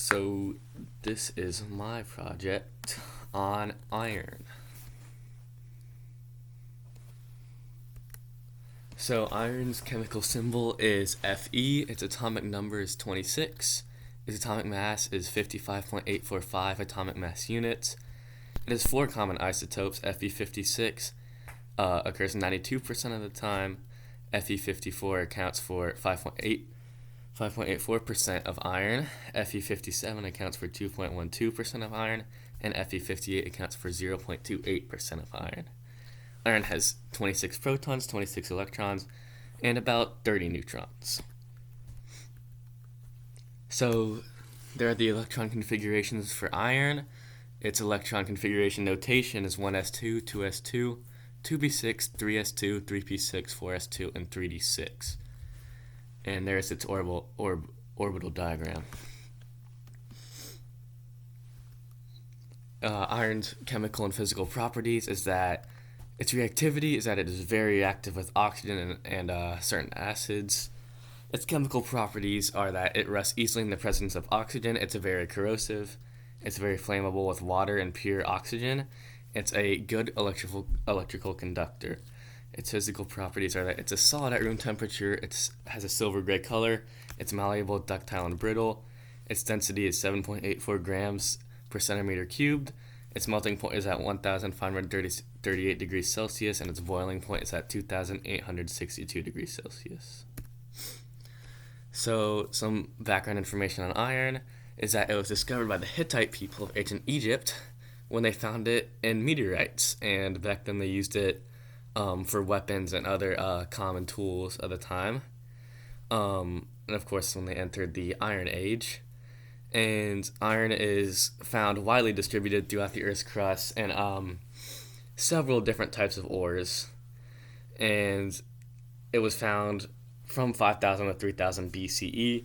So this is my project on iron. So iron's chemical symbol is Fe, its atomic number is 26, its atomic mass is 55.845 atomic mass units. It has four common isotopes. Fe56 occurs 92% of the time. Fe54 accounts for 5.84% of iron. Fe57 accounts for 2.12% of iron, and Fe58 accounts for 0.28% of iron. Iron has 26 protons, 26 electrons, and about 30 neutrons. So there are the electron configurations for iron. Its electron configuration notation is 1s2, 2s2, 2p6, 3s2, 3p6, 4s2, and 3d6. And there's its orbital diagram. Iron's chemical and physical properties is that its reactivity is that it is very reactive with oxygen and certain acids. Its chemical properties are that it rusts easily in the presence of oxygen. It's very corrosive. It's very flammable with water and pure oxygen. It's a good electrical conductor. Its physical properties are that it's a solid at room temperature. It has a silver gray color. It's malleable, ductile, and brittle. Its density is 7.84 grams per centimeter cubed. Its melting point is at 1,538 degrees Celsius, and its boiling point is at 2,862 degrees Celsius. So, some background information on iron is that it was discovered by the Hittite people of ancient Egypt when they found it in meteorites, and back then they used it for weapons and other common tools of the time. And of course, when they entered the Iron Age. And iron is found widely distributed throughout the Earth's crust and several different types of ores. And it was found from 5000 to 3000 BCE,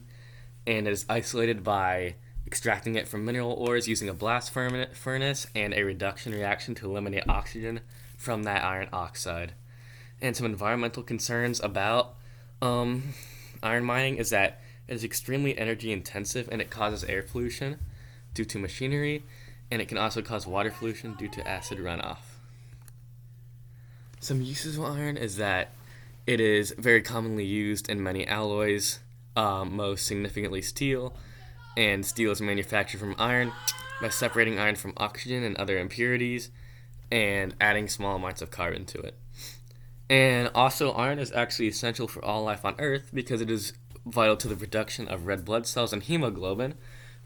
and it is isolated by extracting it from mineral ores using a blast furnace and a reduction reaction to eliminate oxygen from that iron oxide. And some environmental concerns about iron mining is that it is extremely energy intensive, and it causes air pollution due to machinery, and it can also cause water pollution due to acid runoff. Some uses of iron is that it is very commonly used in many alloys, most significantly steel, and steel is manufactured from iron by separating iron from oxygen and other impurities and adding small amounts of carbon to it. And also, iron is actually essential for all life on Earth because it is vital to the production of red blood cells and hemoglobin,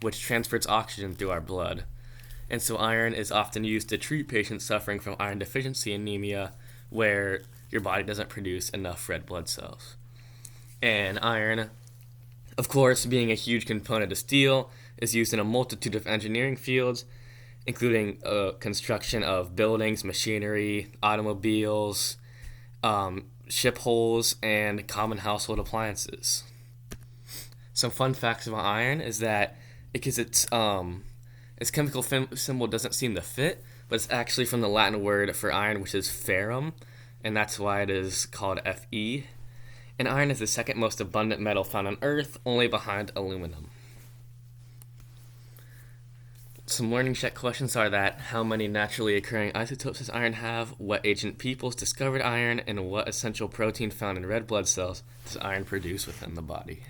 which transfers oxygen through our blood. And so iron is often used to treat patients suffering from iron deficiency anemia, where your body doesn't produce enough red blood cells. And iron, of course, being a huge component of steel, is used in a multitude of engineering fields, including construction of buildings, machinery, automobiles, ship hulls, and common household appliances. Some fun facts about iron is that because its chemical symbol doesn't seem to fit, but it's actually from the Latin word for iron, which is ferrum, and that's why it is called Fe. And iron is the second most abundant metal found on Earth, only behind aluminum. Some learning check questions are that how many naturally occurring isotopes does iron have, what ancient peoples discovered iron, and what essential protein found in red blood cells does iron produce within the body.